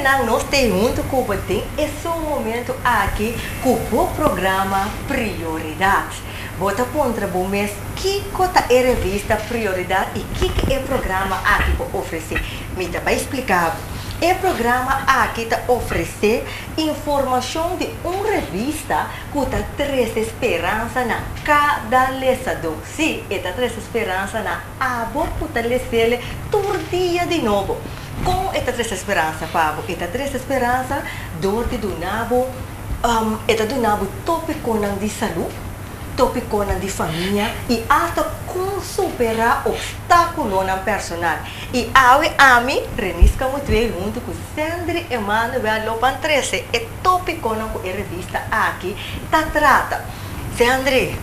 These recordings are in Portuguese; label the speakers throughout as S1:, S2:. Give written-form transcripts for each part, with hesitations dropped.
S1: não nós temos junto com o Batim, esse é o momento aqui com o programa Prioridade. Bota contra o mês, que é a revista Prioridade e que é o programa aqui para oferecer. Me vai explicar. O programa aqui está oferecer informação de uma revista que está traz esperança na cada lesador. Sim, está traz esperança na abo que está lê todo dia de novo. Com esta traz esperança, Pablo, esta traz esperança dorte do nabo, esta do nabo tópico de saúde, tópico de família e até como superar obstáculos na personal. E a mim, renisca muito bem junto com Sandri Emanuel Lopan 13, é tópico na revista aqui, tá trata. Sandri,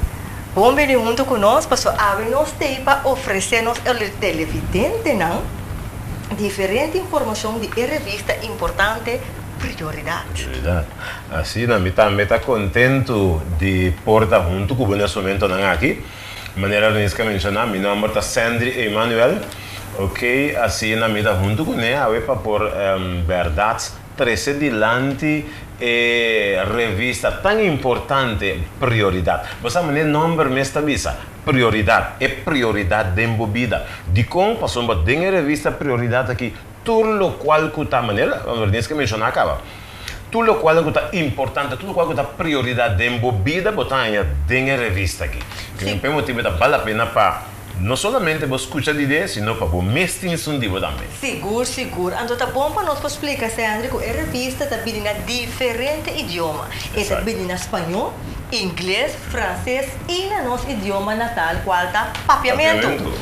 S1: bom vir junto conosco, pessoal, nós temos para oferecer-nos ao televidente, não? Diferente informação de revista importante, prioridade.
S2: Assim, me está contento de portar junto com o nesse momento aqui. De maneira que mencionar, meu nome é Sandri Emanuel. Ok, assim, me está junto com ele, para por verdade, trazer dilante revista tão importante, prioridade. Você me nome mesmo visa. Prioridade, é prioridade de embobida. De como passou a revista prioridade aqui, tudo o qual que está maneira, vamos que mencionar acaba. Tudo o qual que está importante, tudo o qual que está prioridade de embobida, botar em revista aqui. Que é um motivo que vale a pena para não somente você escutar de ideia, sino para você mestre insundivo também.
S1: Seguro. Então tá bom para nós explicar, Sandri, que a revista está vindo em diferentes idiomas. Está vindo em espanhol, inglês, francês e no nosso idioma natal, qual está papiamento.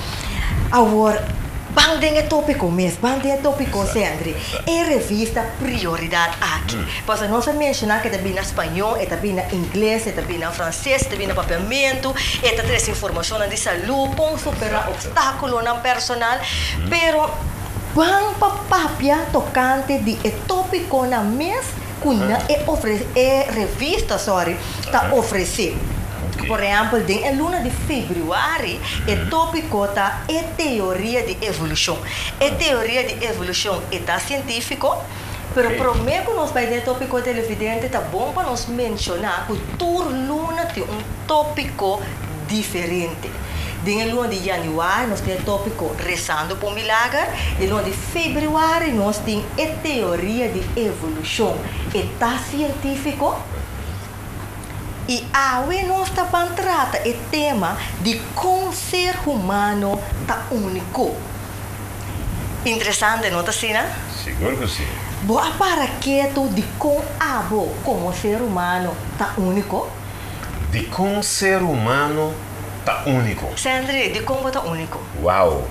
S1: Agora, bang é tópico mesmo, Sandri. É revista prioridade aqui. Posso não mencionar que está vindo em espanhol, está vindo em inglês, está vindo em francês, está vindo em papiamento, está traz informação de saúde, para superar obstáculos na personal, pero bang papapia tocante de tópico na mês, é revista, está oferecendo. Por exemplo, em luna de fevereiro, o tópico é teoria de evolução. A teoria de evolução é científico, mas prometo que nós vamos ter tópico televidente, está bom para nós mencionar que toda luna tem tópico diferente. Em luna de janeiro, nós temos o tópico rezando por milagre. Em luna de fevereiro, nós temos a teoria de evolução. É científico. E hoje nós estamos tratando o tema de como o ser humano está único. Interessante, não está assim, né?
S2: Seguro que sim.
S1: Boa para que tu de como o ser humano está único?
S2: De como o ser humano está único.
S1: Sandri, de como está único?
S2: Uau!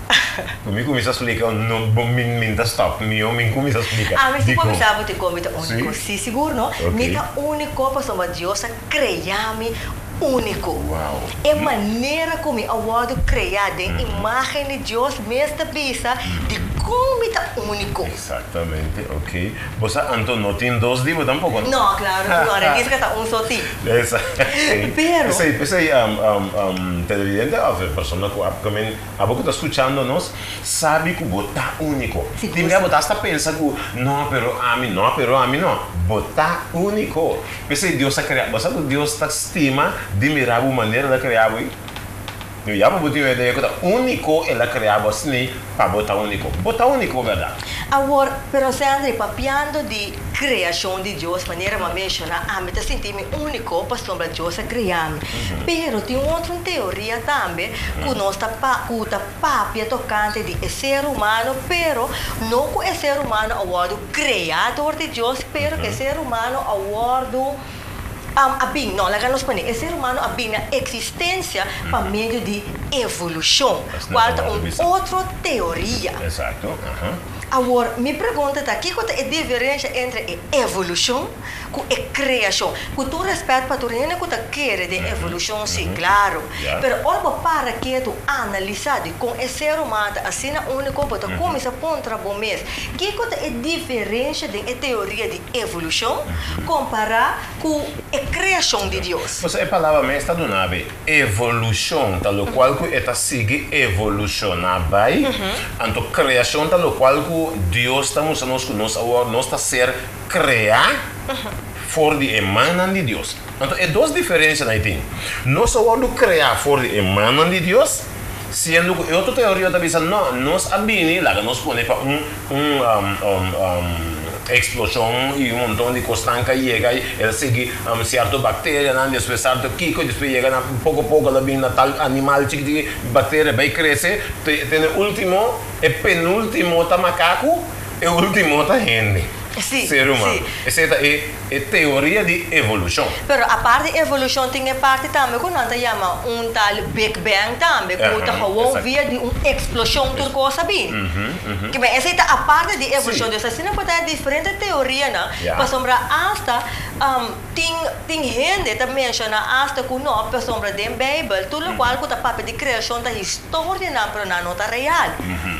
S2: Comigo começa a explicar, não me está stop, me começa a explicar.
S1: Mas se começava de como está único, sim, seguro, não? Me está único, para Deus criar-me único.
S2: Uau!
S1: É maneira como eu vou criar a imagem de Deus mesmo vista de como está único.
S2: Exatamente, ok. Você então não tem dois tipos tampouco?
S1: Não, claro, não, é isso que está só tipo.
S2: Exato.
S1: Pero
S2: pensei, televidente, a pessoa que a boca está escutando nós, sabe que botar único. Tinha botar está pensando que não, pero a mim não, botar único. Pensei Deus está criando, você Deus está estima de mirar a maneira de criar. Eu já vou ter uma ideia que único ela criava assim para botar único. Botar único, verdade.
S1: Agora, pero Sandri, papiando de criação de Deus, maneira de mencionar, me senti-me único para sombra de Deus criar-me. Pero tem outra teoria também, que nós está papia tocante de ser humano, pero não que o ser humano é o criador de Deus, pero que o ser humano é o não, lá nos põe, o ser humano abina existência para meio de evolução. Qual é uma outra teoria?
S2: Exato.
S1: Agora, me pergunta, o que é a diferença entre evolução com a criação. Com todo respeito para tu reino que tu quer de evolução, sim, claro. Mas olha para que tu analisar com o ser humano, assim na única coisa, começa a contra bom mês. Que é a diferença da teoria de evolução comparar com a criação de Deus?
S2: Você a palavra mais está do nave evolução, tal qual que está sigue evolucionar bem. Então criação tal qual que Deus está mostrando que nós está ser criar for de emanan de Deus. Então é duas diferenças aí tem. Nós só criar for de emanan de Deus, sendo que outra teoria está dizendo não, nós abini lá nós põe para explosão e montão de costanca chega e ele segue certo bactéria, depois certo kiko, depois chega pouco a pouco ela vem na tal animal chiquitico, bactéria vai crescer, tem o último e penúltimo tá macaco e o último tá gente.
S1: Sim,
S2: ser humano.
S1: sim.
S2: Essa é teoria de evolução.
S1: Pero a parte de evolução tem a parte também que nós chamamos tal Big Bang também, que está via de uma explosão por coisa bem. Que bem, essa é a parte de evolução. Então, assim, não pode ter diferente teoria, não? Para sombra hasta tem gente que menciona hasta que não, para sombra da Bíblia, tudo o qual que está parte de criação da história não para não está real.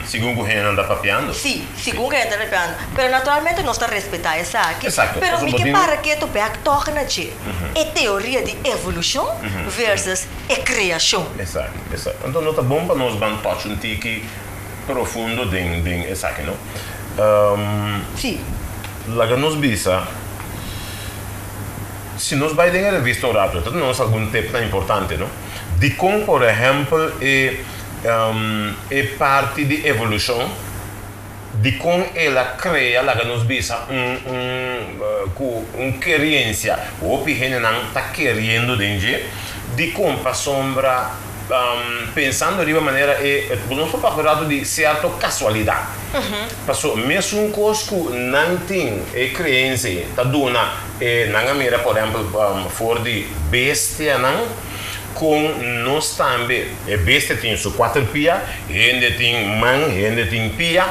S2: Segundo que a gente anda papiando.
S1: Sim, segundo que a gente anda papiando. Pero naturalmente nós está respeitar essa aqui.
S2: Exato.
S1: Pero me que para que tu pega toca na ti é teoria de evolução versus a criação.
S2: Exato, exato. Então não está bom para nós bantar um tique profundo de essa aqui, não?
S1: Sim.
S2: Lá que nos bisa, se nós vai ter revista rápido, então nós algum tempo importante, não? De como, por exemplo, é parte de evolução, de como ela cria, lá que nos bisa, querência, o pequeno não está querendo de como para sombra, pensando de uma maneira, nós estamos falando de certa casualidade. Passou, mesmo coisa que não tem crença, está dando, não mira, por exemplo, for de bestia, não? Com nós também, a bestia tem sua quatro pias, ainda tem mão, ainda tem pia,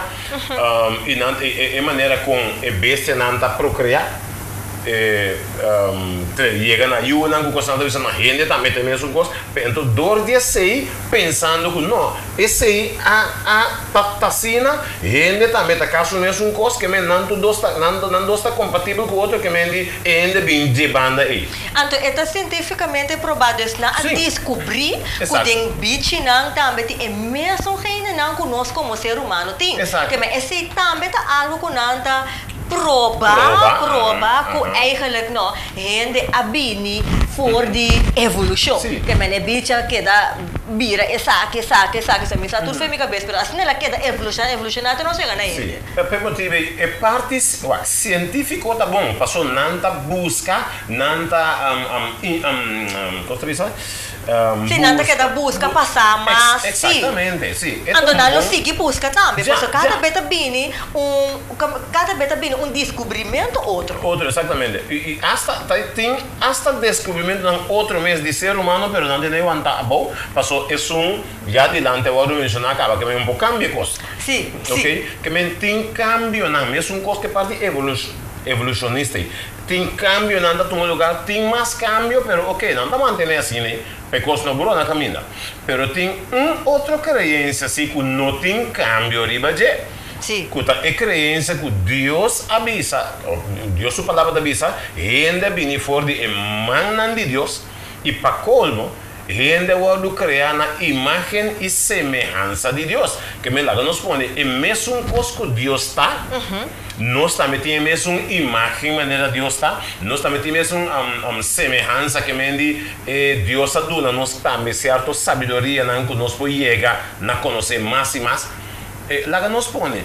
S2: e a maneira com a bestia não está procriar, chega na Yu, não gosta de na gente também tem mesmo coisa, então dor de sei pensando que não, esse aí a taptacina, gente também tá caso mesmo coisa que não está compatível com o outro que ainda bem de banda aí.
S1: Então é cientificamente provado isso na descobrir que tem bicho não também tem mesmo gente não conosco como ser humano tem, que esse também tá algo que não tá prova que eigenlijk não rende abini for de evolução. Que é bicha que dá vira essa se me tudo foi minha cabeça, mas assim ela queda evolucionar não chega na ele.
S2: Per motivo é parte científico tá bom, passou nanta busca, nanta cosa dice?
S1: Sim, nanta que dá busca passar, mas
S2: exatamente, sim.
S1: Então não sigue busca também, porque cada beta bini um descobrimento outro.
S2: Outro, exatamente. E tem hasta descobrimento de outro mês de ser humano, mas não tem nenhum bom. Passou isso já adiante eu vou mencionar acaba que é um pouco cambio coisa.
S1: Sim.
S2: Ok. Que tem cambio não, mesmo coisa que parte evolucionista. Tem cambio não dá um lugar, tem mais cambio, mas ok, não está mantendo assim, né? Porque não burou na caminha. Mas tem outra crença assim que não tem cambio riba de.
S1: Sim.
S2: Que a crença que Deus avisa, Deus sua palavra avisa, ainda bem for de emanan de Deus e para colmo ainda vai criar na imagem e semelhança de Deus. Que me lá nos põe é mesmo coisa que Deus está. Nós também temos mesmo imagem maneira Deus está. Nós também temos mesmo semelhança que me Deus aduna nós também certa sabedoria não que nós podemos chegar a conhecer mais e mais. Lá nos põe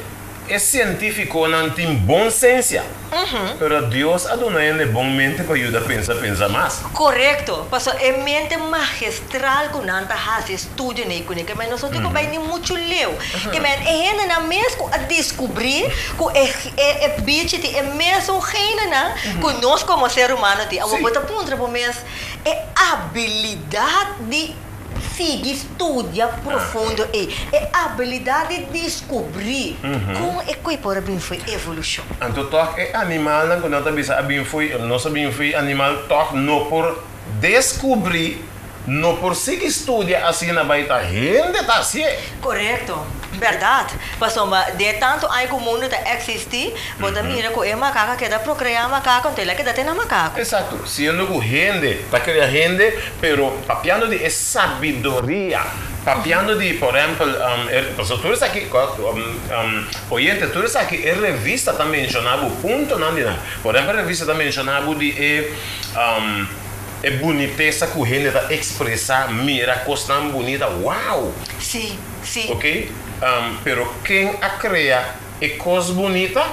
S2: é científico não tem bom senso, mas Deus aduna ele bom mente para ajudar a pensar mais.
S1: Correto, porque é mente magistral que não faz estudo nem com que mas nós temos bem muito leu, que mas ainda na mesmo a descobrir que é bicho é mesmo ainda não que nós como ser humano tem, a botar ponto para mês é habilidade de siga, estudia profundo e habilidade de descobrir como é que pode vir foi evolução.
S2: Então, toque é animal, não quando bisa abin foi, nosso abin foi animal toque não por descobrir, não por seguir estudia assim na baita gente tá assim.
S1: Correto, verdade. Pastor, de tanto aí que o mundo tá existir, bota mira que é macaco que dá procriar macaco, então que dá ter na macaco.
S2: Exato. Sendo que gente, tá criando gente, pero papiando de sabedoria. Papiando de, por exemplo, tu está aqui, oyente, tu está aqui, a revista também mencionava, ponto não dina. Por exemplo, a revista também mencionava de é boniteza que o gente está expressar, mira, coisa tão bonita, uau!
S1: Sim, sim.
S2: Ok? Pero quem a cria é coisa bonita,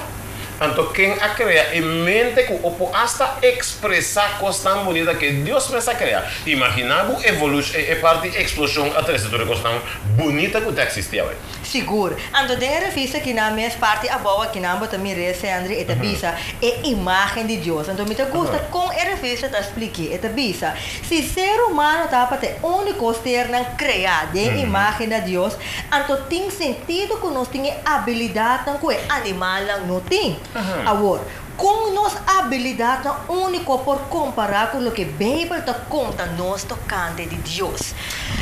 S2: então quem a cria é mente que o hasta expressar coisa tão bonita que Deus pensa criar. Imaginava evolução, é parte de explosão atrás de toda coisa tão bonita que existia.
S1: Seguro. Então, tem a revista que na minha parte a boa que na também rece André eta bisa é imagem de Deus. Então, me gusta com a revista te expliquei eta bisa. Se ser humano tá para ter único ser não criar de imagem de Deus, então tem sentido que nós tem habilidade com o animal não tem. Agora, com nossa habilidade única por comparar com o que a Bíblia te conta nós tocando de Deus.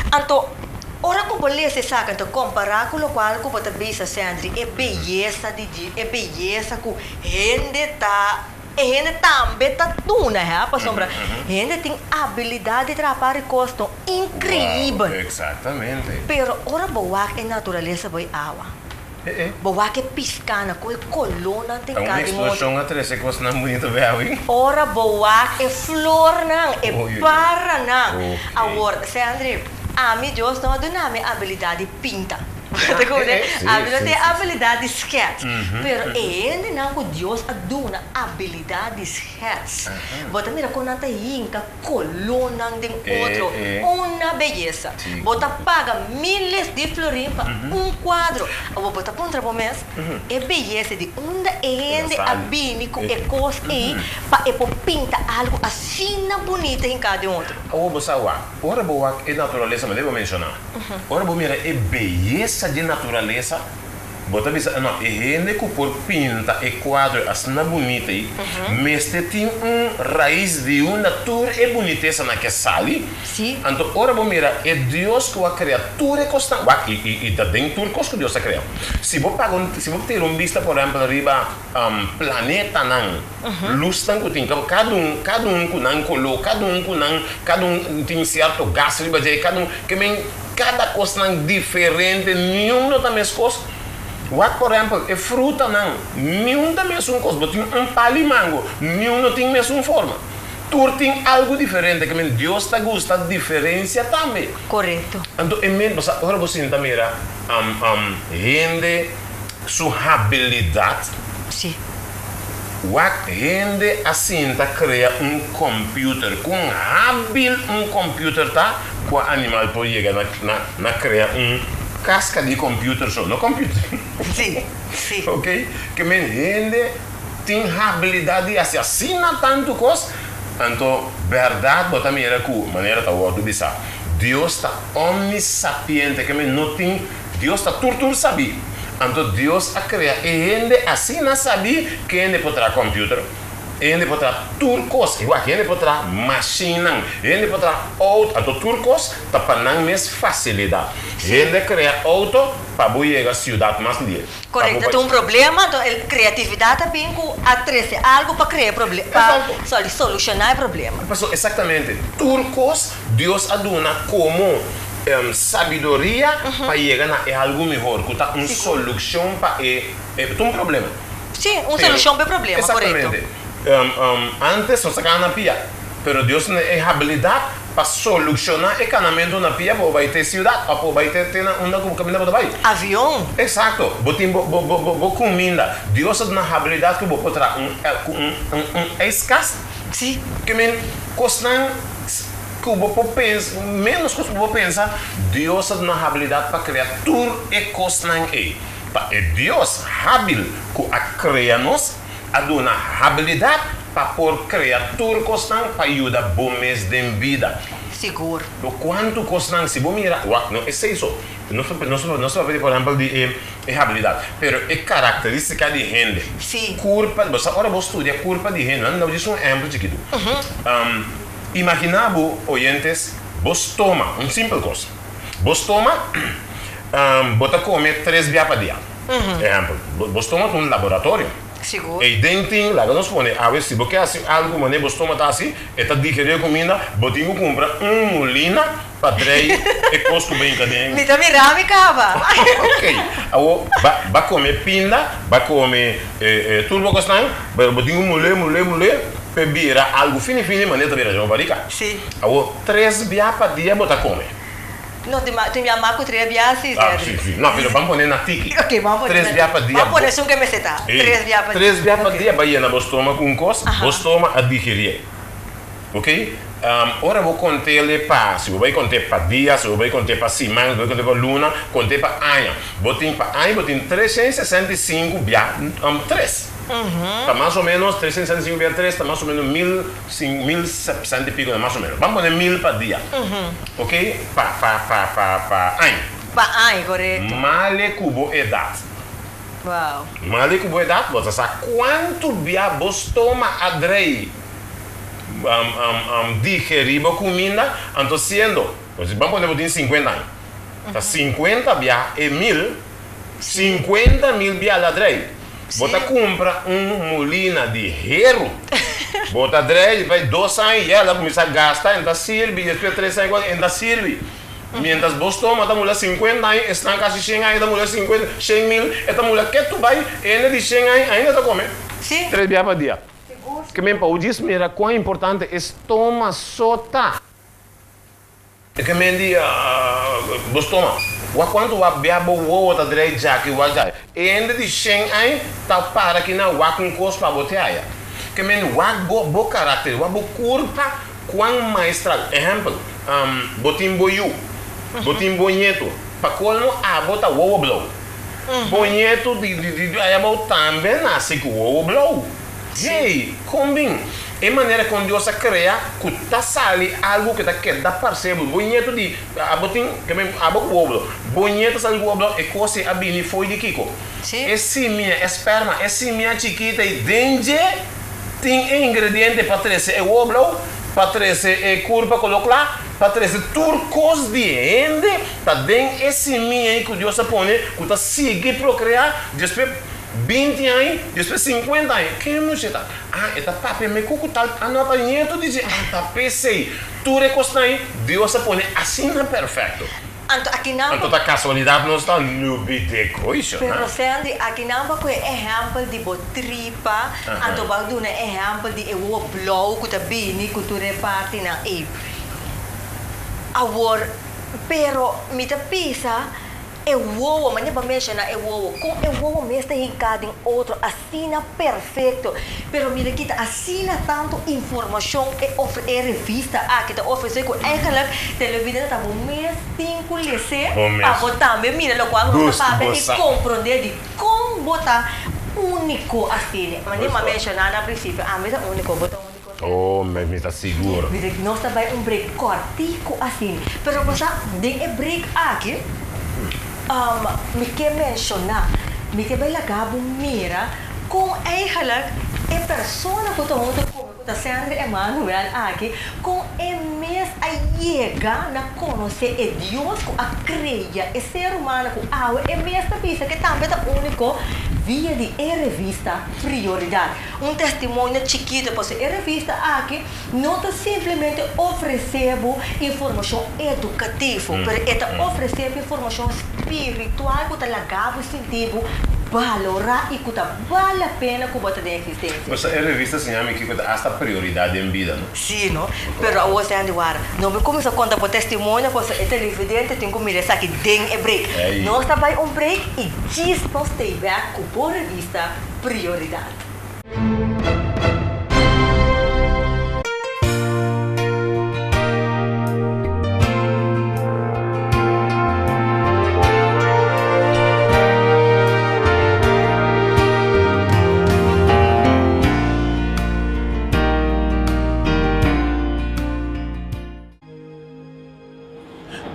S1: Então, ora como você sabe, então comparar com o qual como você bisa sempre é beleza de Deus, é beleza que gente tá gente também tá tuna, é para sombra. Gente tem habilidade de trabalhar costo incrível.
S2: Wow, exatamente.
S1: Pero ora boa é natureza boa água. Boa que piscana com coluna tem
S2: cada uma explosão atrás que você não bonito ver.
S1: Ora boa é flor não, é para não. Agora, se André, a mim Deus não dá minha habilidade pinta. Tem habilidade sketch. Pero ele não que Deus aduna habilidade sketch. Bota mira quando anda inca coluna de outro, uma beleza. Bota paga milhares de florins para quadro. Ou bota pontra por mês. É beleza de onde ele abinico é coisa para pinta algo assim bonito em cada outro.
S2: Ou você ora boa é natureza, mas devo mencionar. Ora boa mira é beleza de natureza, bota bisa, não, é gente que por pinta e quadro assim bonita aí, mas tem raiz de uma natura e boniteza na que sale.
S1: Sim.
S2: Então, ora bom mira, é Deus que a criatura constante, e tá dentro coisa que Deus a criou. Se vou ter vista por exemplo riba planeta não, luz tão que tem, cada um que não colou, cada um tem certo gás riba de cada coisa não diferente, nenhum não tá mesma coisa. Por exemplo, é fruta não, nenhum da mesma coisa, tem palimango, nenhum não tem a mesma forma. Tudo tem algo diferente, que Deus está gostando de diferença também.
S1: Correto.
S2: Então, agora você também rende sua habilidade.
S1: Sim.
S2: Rende assim, tá cria computer, com hábil computer tá, com animal pode chegar na criar casca de computer só, não computer.
S1: Sim, sim.
S2: Ok? Que rende tem habilidade assim, assina tanto coisa. Então, verdade, bota mira com maneira tá o outro bisa. Deus está omnissapiente, que não tem, Deus está tudo sabe. Então Deus a criar e ele assim não sabia que ele poderá computer, ele poderá tudo coisa, igual que ele poderá máquina, ele poderá auto, então tudo coisa tá para não mais facilidade. Ele cria auto para chegar à cidade mais livre.
S1: Correto, tem problema, então a criatividade também com atrás algo para criar problema, para solucionar o problema.
S2: Exatamente, tudo coisa Deus aduna como sabedoria para chegar a algo melhor, que tá uma solução para um problema.
S1: Sim, uma solução para o problema,
S2: exatamente.
S1: Correto.
S2: Antes nós sacava na pia, mas Deus tem a habilidade para solucionar o encanamento na pia, para vai ter cidade, para vai ter um caminho para vai.
S1: Avião.
S2: Exato, botar comida. Deus tem a habilidade que pode trazer escasso.
S1: Sim.
S2: Que costam que o povo pensa, menos que o povo pensa, Deus tem a habilidade para criar tudo e coisas aí. É Deus hábil que a cria nós, a habilidade para por criar tudo coisas para ajudar bom mês de vida.
S1: Seguro.
S2: Quanto custa se vos mira, no es eso. No se puede, por ejemplo, de habilidad, pero es característica de gente.
S1: Sí.
S2: Curva, ahora vos estudias curva de gente, no dice un ejemplo chiquito. Imagina vos, oyentes, vos toma, un simple cosa. Vos toma, vos te comes 3 días por día. Ejemplo, vos toma un laboratorio.
S1: Seguro.
S2: E dentro lá nos pone, a ver se você quer algo, mas você toma tá assim, esta digerir comida, você tem que comprar molina para trazer e custo bem cadê.
S1: Me tá mirando, me cava.
S2: Ok, agora vai comer pinda, vai comer tudo o que está, você tem que moler, para virar algo fino, mas não virar já barriga.
S1: Sim.
S2: Agora 3 dias por dia você come.
S1: No, tu me llamas con 3 días, sí.
S2: Sí. No, pero vamos a poner na tiki.
S1: Ok, vamos a poner.
S2: 3 días por día.
S1: Vamos a poner un que me seta. 3 días por día.
S2: 3 días por día, vai na vos toma com coisa, vos toma a digerir. Ok? Ora vou contar para, se vai contar para dia, se vai contar para semana, vai contar para luna, contar para ano. Vou ter para ano, vou ter 365 dias, 3. Está mais ou menos 365 dias 3, está mais ou menos 1.700 e pico, mais ou menos. Vamos poner 1.000 para dia. Ok? Para ano.
S1: Para ano, correto.
S2: Male cubo edad.
S1: Uau.
S2: Male cubo edad, você sabe quanto dia você toma a drei digerir a comida, então sendo, vamos poner 50 anos. Tá 50 dia é 1.000, 50.000 dia a drei. Você compra molina de herro, bota drei, vai 2 anos e ela começa a gastar, ainda serve, depois 3 anos ainda serve. Mientras vos toma, esta mulher 50 anos, estão quase 100 anos, esta mulher 100.000, esta mulher que tu vai, ainda de 100 anos, ainda está comendo.
S1: Sim.
S2: 3 dias por dia. Que me diz, mira, quão importante é tomar sota. É que me diz, vos toma. Quando o abiabo o outro direito já que o ajá, e ainda de 100 anos, tá para que não o com coisa para botar aí. Que me o bo caráter, o bo curta, quão maestral. Exemplo, botim boiu, botim bonito, para quando a bota o blow. Bonito de aí também nasce com o blow. Hey, combin. É maneira quando Deus cria, que tá sali algo que tá queda percebo. Bonito de abotin, que me aboco oblo. Bonito sali oblo e coisa abini foi de Kiko.
S1: Sim.
S2: Esse minha esperma, esse minha chiquita e denge tem ingrediente para trazer o oblo, para trazer curva colocar lá, para trazer turcos de ende, para den esse minha que Deus põe, que tá seguir procriar, depois 20 anos, depois 50 anos. Que não está? Eta papi me cucu tal, anota nieto diz, tá pensei, tu recosta aí, Deus põe assim na perfeito.
S1: Aqui não.
S2: Então a casualidade não está no bidecoixa, né?
S1: Pero Sandy, aqui não vai ter exemplo de botripa, então vai dar exemplo de o blow que tá bem, que tu reparte na e. Agora, pero me tá pisa mas não vou mencionar com o mesmo tem outro assina perfeito, pero mira que assina tanto informação e revista que tá oferecendo com aquela televisão tá bom mês tem que ler para também mira lo qual você papel e compreender de como botar único assim, mas não vou mencionar na princípio mas é único botar único.
S2: Oh, me está seguro.
S1: Mira que nós também break cortico assim, pero você tem break aqui. Me quer mencionar, me quer bem lagabo mira com eigenlijk a pessoa que está junto comigo, está sendo Emmanuel aqui, com a mesma chega na conhecer Deus, a criar, o ser humano, a mesma pessoa que também é único via de revista Prioridade. Testemunho chiquito, porque a revista aqui não está simplesmente oferecendo informação educativa, mas está oferecendo informação espiritual que está lagado sentido valorar e que vale a pena que você tem existência.
S2: Mas a revista se chama que hasta prioridade em vida, não?
S1: Sim, não? Pero você anda agora, não me começa a contar por testemunho, porque é televidente, tem que me dizer que tem break. Nós também break e diz nós temos com a revista Prioridade.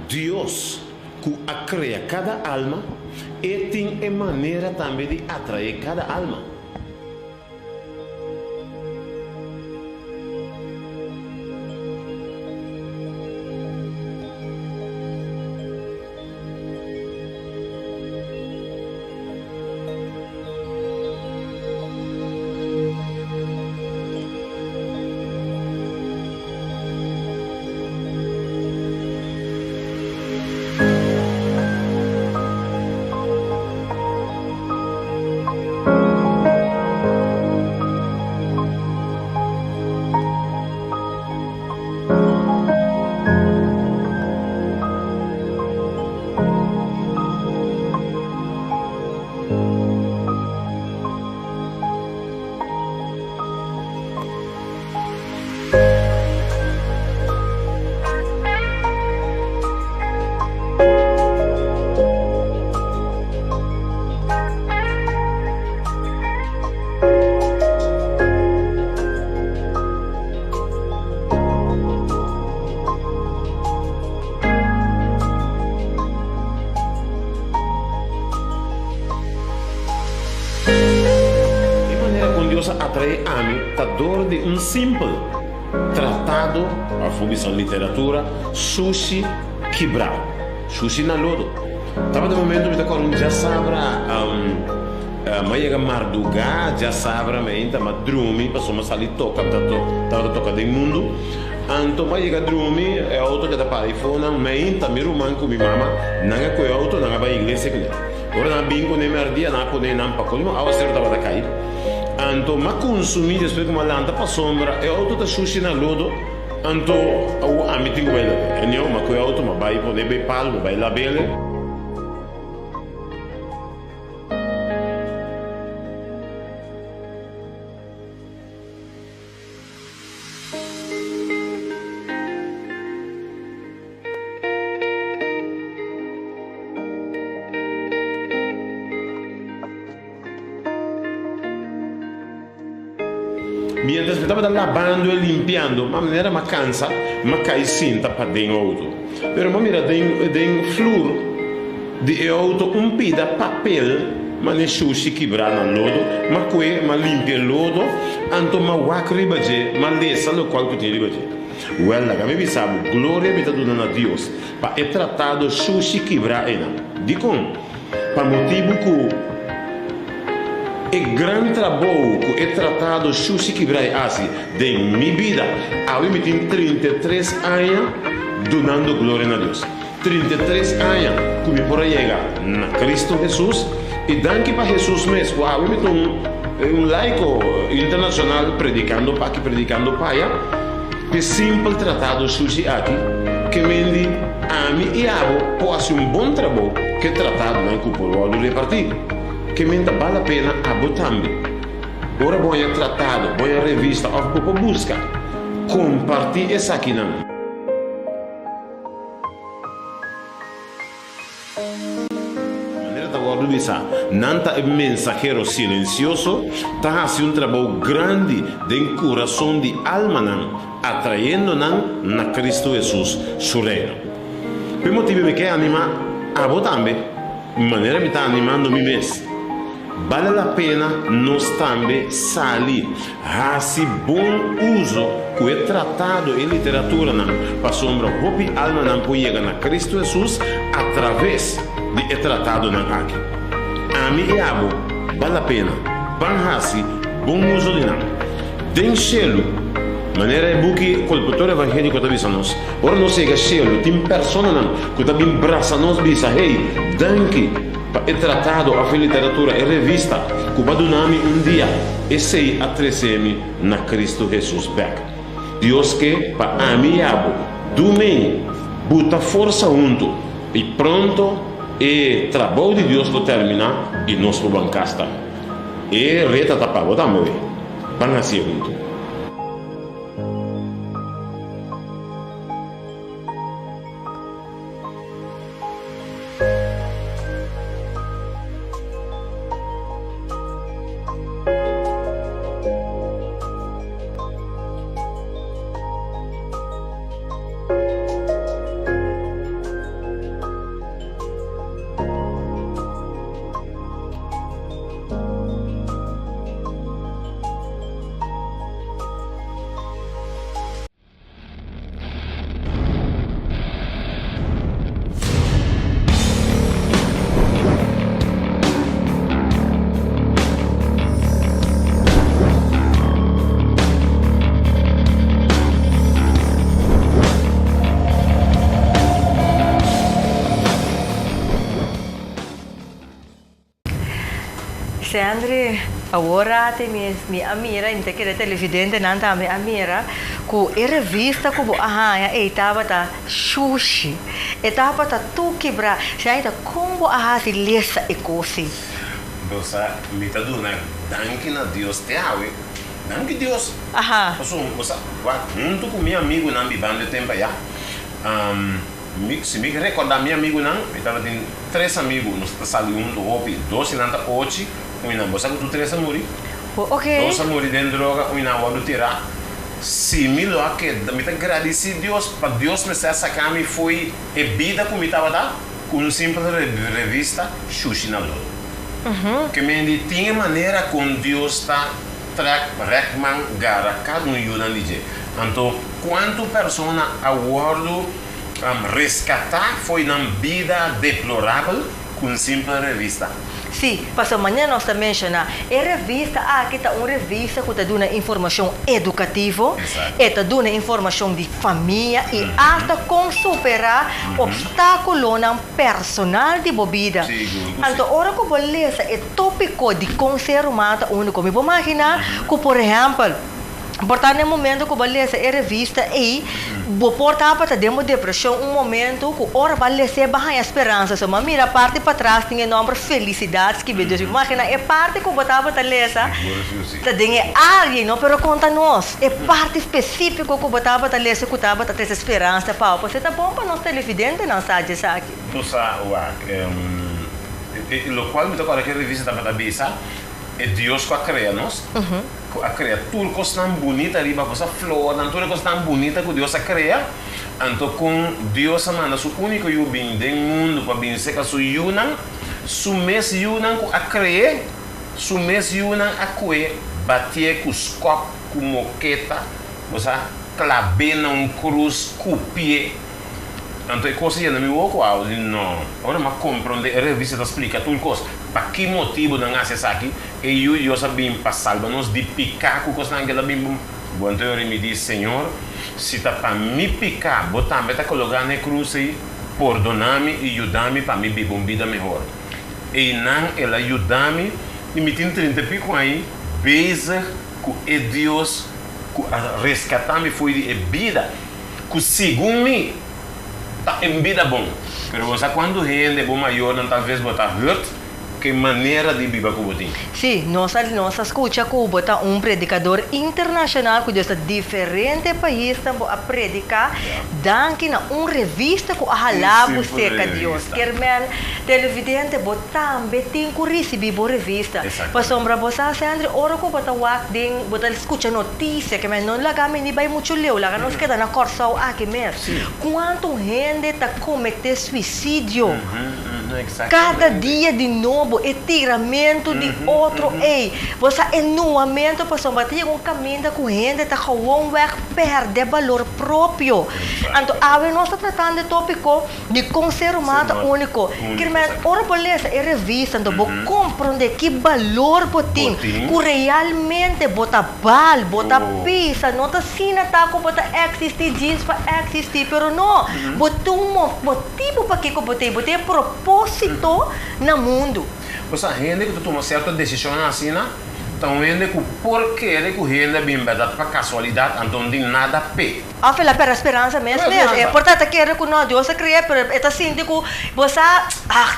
S2: Deus que cria cada alma e tem a maneira também de atrair cada alma. Atrai ami dor de simples tratado a fubição literatura sushi quebrado sushi na lodo tava de momento me com já sabra mas marduga já sabra me ainda madrumi passou uma sali toca tava toca de mundo anto mas drumi é auto que da para iPhone me ainda miru manco mi mama nanga ko auto nanga ba igreja que ora na bingo ne merdia na pode não pa colmo a ser tava da cair anto ma consumir depois como lanta para sombra é auto da sushi na lodo anto o amiti guela é não ma coi auto ma vai poder be palmo vai la bele. Mientras estaba lavando e limpiando, ma non era cansa, ma cai sinta per dentro auto. Però ma mira den flur di auto un pida papel, ma ne sushi quebrar na lodo, ma que ma limpia il lodo, anto ma wak ribaje, ma lesa lo qual que ribaje. Uella, che mi sabe, gloria vita dona a Deus, pa è trattato sushi quebrar ena. Dico, pa motivo que e grande trabalho que é tratado sushi quebrai assim de minha vida. Eu me tenho 33 anos donando glória a Deus. 33 anos que me por chegar na Cristo Jesus e danke para Jesus mesmo. Eu me tenho laico internacional predicando para aqui, predicando para allá. Que simples tratado sushi aqui que vende a mim e a pode um bom trabalho que tratado na cúpula do repartir. Que menta vale a pena a botambi. Ora voy a tratado, voy a revista, o poco busca. Compartir essa aqui não. Maneira da guarda bisa, nanta é mensageiro silencioso, tá assim trabalho grande de coração de alma não, atraindo não na Cristo Jesus, seu reino. Per motivo me quer animar a botambi, maneira me tá animando me mesmo. Vale a pena nós também sair a esse bom uso que é tratado em literatura para sombra hopi alma não pode chegar na Cristo Jesus através de tratado não aqui. A mim e abo vale a pena banhar-se bom uso de não. Den selo maneira é buque colputore evangélico da bisa nós. Ora nós chega selo tem persona não que tá bem braça nós bisa hey danke é tratado a literatura e revista que vai dar dia e 6 a 13 na Cristo Jesus back. Deus que para amiabo domingo bota força junto e pronto e trabalho de Deus para terminar e nós para bancasta e reta tapa botamos van assim junto.
S1: Sandri, agora te mi amira, inte que televidente não tá me amira, ku revista ku aha e tava ta sushi. E tava ta tu quebra, sai ta como aha se lesa e cosi.
S2: Bosa, me tá dando, danke na Deus te awe. Danke Deus.
S1: Aha.
S2: Bosa, junto com meu amigo na bibanda tempo já. Se me recordar meu amigo não, eu tava tendo 3 amigos, nós tá saindo hopi, 2 não tá hoje, não, bosa que tu 3 morri.
S1: Ok.
S2: 2 morri dentro droga, não vou tirar. Se me lo que me tá agradecido Deus, para Deus me sacar me foi a vida como me tava da, com um simples revista sushi na lua. Que me tinha maneira com Deus tá Rekman gara cada yunan DJ. Então, quanto persona aguardo resgatar foi na vida deplorável com simples revista.
S1: Sim, mas amanhã nós também mencionar, revista, aqui está uma revista que está dando informação educativa, está dando informação de família e até como superar obstáculos na personal de bebida. Então, ora que beleza é tópico de conservar mata único. Me vou imaginar que, por exemplo, portar no momento que beleza é revista e vou portar para demo depressão momento que ora beleza barra esperança só mira a parte para trás tem enorme felicidades que Deus imagina é parte que botava para lesa tem área não pero conta nós é parte específica que botava para lesa que tava ter esperança para você tá bom para nós televidente não sabe isso aqui
S2: tu sabe o qual me toca que revista para bisa é Deus que cria nós a criatura que tão bonita ali, a flor, a natureza que tão bonita que Deus a cria, então com Deus a manda o único eu bem do mundo para bem ser que su yunan, su mes yunan a cria, su mes yunan a coe, bater com os copos, com moqueta, você clavena cruz, com pé. Então, coisa que não me ouço, não. Agora, mas compreende, a revista explica tudo coisa. Para que motivo não hace isso aqui? E eu sabia para salvar-nos de picar com coisa naquela bim. Bom, então ele me disse, Senhor, se está para me picar, botar me colocar na cruz aí, perdonar-me e ajudar-me para me viver uma vida melhor. E não, ela ajuda-me e me tem 30 pico aí, beijo com Deus, com resgatar-me foi de vida, que segundo me em vida bom, mas você quando rende bom maior, não talvez botar hurt, que maneira de viver com você.
S1: Sim, nossa escuta que bota predicador internacional que de diferentes países a predicar, danke na revista que halabo seca Deus. Quermen televidente botar betim que receber boa revista. Para sombra você Sandri, ora que bota wak ding, bota escuta notícia que não laga me ni vai muito leu, laga nos queda na corsau aqui mesmo. Quanto gente tá cometer suicídio? Cada dia de novo é tiramento de outro ei você é nuamento para combater caminho com gente tá com perde valor próprio então a nós está tratando de tópico de conservar único que ora beleza é revista então vou compreender que valor botim que realmente bota bal bota pisa não tá sina tá com bota existir diz para existir pero não botum motivo para que botei propósito no mundo.
S2: Você gente que toma certa decisão assim, então gente que porque ele que gente bem verdade para casualidade, então não tem nada pé.
S1: A fila para esperança mesmo, é importante que ele que não Deus cria, pero é assim que você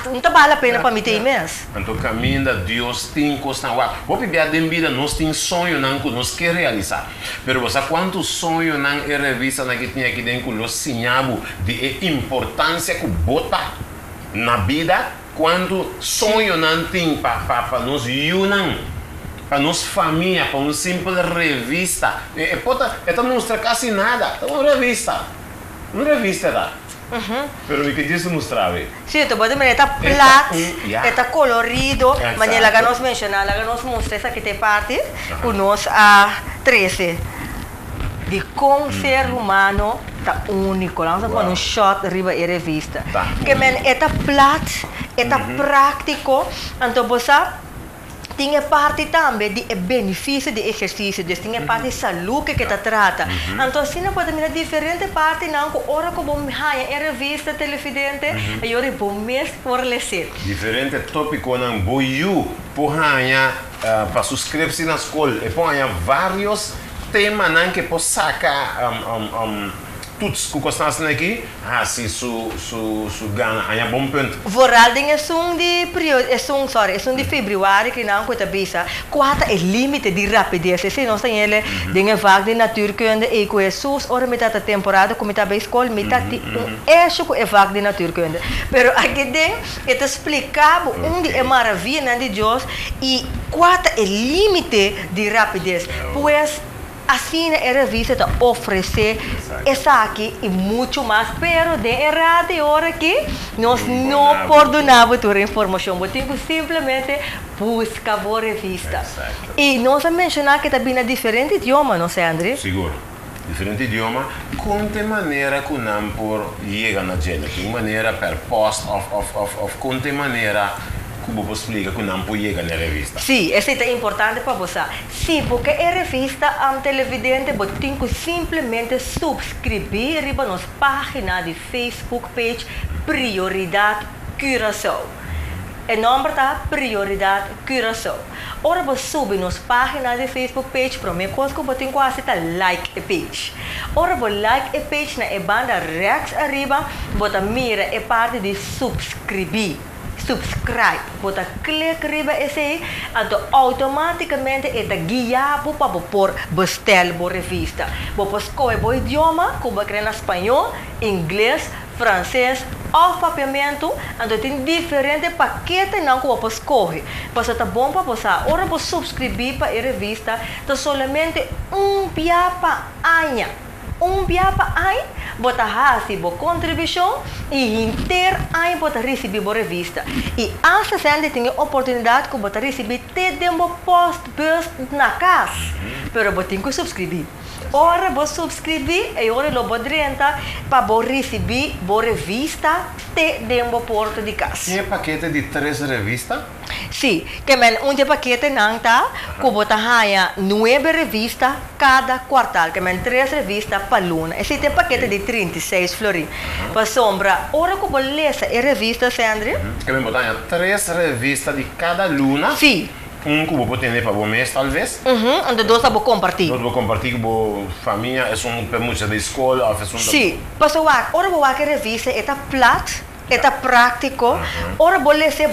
S1: não tá vale a pena para mim ter mesmo.
S2: Então caminho da Deus tem coisa lá. Vou pedir a vida nós tem sonho não que nós quer realizar, pero você quanto sonho não é revista na que tinha aqui dentro os sinais de importância que bota na vida quando sonho não tem para nós unam para nós família para uma simples revista esta não mostra quase nada é uma revista dá pero o que diz mostrar
S1: sim tu pode ver está plat está colorido mas ela que nos menciona ela que nos mostra essa que tem parte com nós a 13 de como ser humano tá único, vamos fazer um shot arriba e revista. Que men é plat, é prático, então você tinha parte também de benefício de exercício, dus tinha parte de saúde que trata. Então, assim, não pode ter diferente parte, não, que hora que bom haya em revista, televidente, e ora bom mês fortalecer.
S2: Diferente tópico não boiu porranha para subscrever-se na escola e porranha vários temas não que pode sacar tudo que gostam aqui, assim su ganha é bom ponto.
S1: Voralding é de februário que não conta bisa. Quatro é limite de rapidez. Se nós tem ele, dinge vaga de natuurkunde e com Jesus, ora metade da temporada como está bem escola, metade é que é vaga de natuurkunde. Pero aqui tem é te explicar onde é maravilha de Deus e quatro é limite de rapidez. Pois assim a revista te oferece essa aqui e muito mais, pero de errado e hora que nós não perdonamos toda a informação, temos simplesmente buscar a revista. E nós mencionar que também é diferente idioma, não sei, André?
S2: Seguro. Diferente idioma, com que maneira que não por chega na gente, que maneira per post com que maneira como você explica que não pode chegar na revista?
S1: Sim, isso é importante para você. Sim, porque a revista televidente você tem que simplesmente subscrever para nossa página de Facebook page Prioridade Curaçao. O nome está Prioridade Curaçao. Ora você sube nossa página de Facebook page, para mim coisa que você tem que fazer like a page. Ora você like a page na banda rechts arriba, você mira a parte de subscrever. Subscribe, bota clique riba esse aí, então automaticamente ele guia para por bestel a revista. Você escolhe o idioma, como quer na espanhol, inglês, francês ou papiamento, então tem diferentes paquetes não que você escolhe. Você tá bom para você. Ora você subscrever para a revista, então somente piapa anha. Piapa aí, bota receber a contribuição e inteiro aí bota receber a revista. E essa gente tem a oportunidade que bota receber até dentro do post na casa, pero você tem que subscrever. Ora você subscrever e ora lo pode entrar para receber a revista até dentro do porta de casa.
S2: Tem paquete de 3 revistas?
S1: Sim, que um paquete não está, que você ganha 9 revistas cada quartal, que 3 revistas para luna. Esse tem paquete de 36 florins. Para sombra, ora que você lê a revista, Sandri?
S2: Que você ganha 3 revistas de cada luna?
S1: Sim.
S2: Que você tem para o mês, talvez?
S1: Onde dois você compartilhar.
S2: Dois você compartilhar com a família, é um permucha da escola, é um...
S1: Sim, para ora você revista, é plat. É prático. Ora você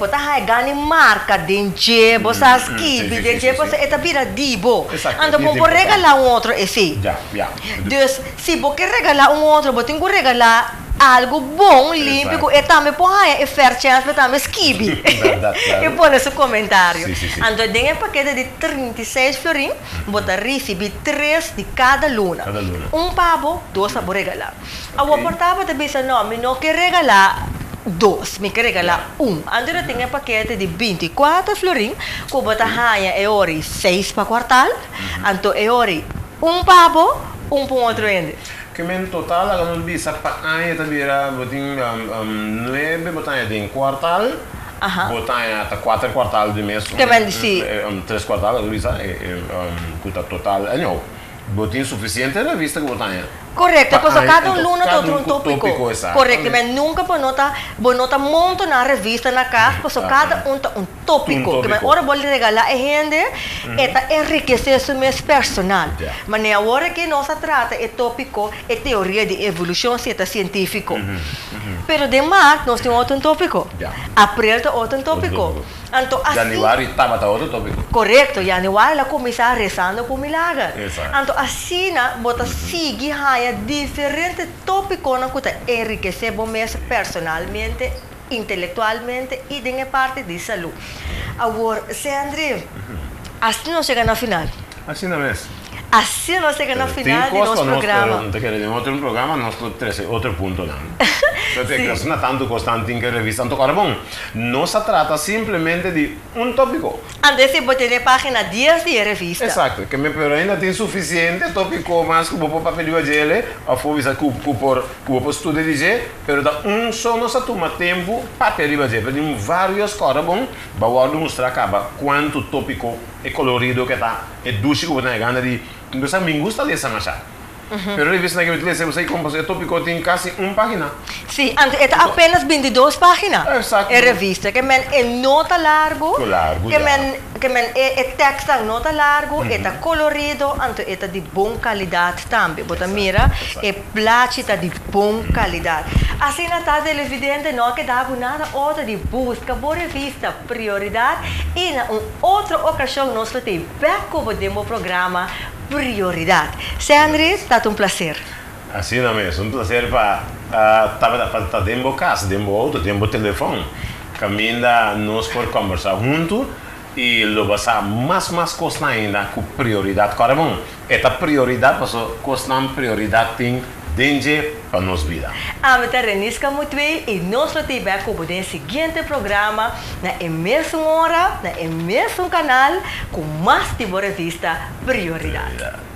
S1: ganha marca dentro, você escreve dentro, você vira dibo. Então você regalar outro assim. Então, se você regalar outro, você tem que regalar algo bom, limpo, e também pode fazer chance para também escrever. E põe esse comentário. Então, tem um paquete de 36 florins, você recebe 3 de cada luna. Pavo, 2 para regalar. A portava também não quer regalar 2, me quer regalar 1. André tem um paquete de 24 florins, que você ganha ori 6 para quartal, então ori pavo, para outro ende.
S2: Que em total, a não bisa para aí também botin 9 botanha de quartal, botanha até 4 quartal de mês.
S1: Que men sim.
S2: 3 quartal, bisa custa total, não. Botin suficiente na vista que botanha.
S1: Correto, pois cada luna tem um tópico. Correto, mas nunca bonota monta na revista na casa, pois cada tem um tópico. Que ora vou regalar a gente, é enriquecer seu mês personal. Mas na hora que nós trata é tópico, é teoria de evolução científico. Pero de março nós temos outro tópico. Abril tem outro tópico. Então, assim,
S2: januário estava outro tópico.
S1: Correto, januário ela começa rezando por milagre. Então, assim, bota sigue diferentes tópicos que enriquecer o mês personalmente, intelectualmente e de parte de saúde. Agora, André, assim não chega na final.
S2: Assim não é.
S1: Assim nós chegamos na final do nosso programa.
S2: Outro programa, nosso 13, outro ponto não. Perché non è tanto costante in che rivista. Agora, bom, non si tratta semplicemente di un topico.
S1: Adesso potete pagina 10 di rivista.
S2: Esatto, che mi però ainda tem suficiente topico, mas que vou papel de gele, a fovisa que por studiar de gele, pero da só não se toma tempo papel de gele, porque vários coisas bom, vai mostrar acaba quanto topico e colorido que tá, e duche que você gana de, então me gusta dessa machá. Pero revista que eu utilizei, você compra o topico tem quase uma página.
S1: Sim, é apenas 22 páginas.
S2: Exato.
S1: É revista, que é nota largo, que é texto nota largo, é colorido, então é de boa qualidade também. Bota mira, é plástico de boa qualidade. Assim não está evidente não que dá nada outra de busca por revista prioridade e na outra ocasião nós temos backup do programa prioridade. Sandri, está um prazer.
S2: Assim não é, um prazer para tempo casa, tempo auto, tempo telefone. Caminha nós por conversar junto e lo passar mais costa ainda com prioridade. Agora bom, esta prioridade passou costando prioridade tem dentro para nós vida.
S1: A meta Renisca Mutwei e nós temos backup do seguinte programa na mesma hora, na mesmo canal com mais de revista prioridade.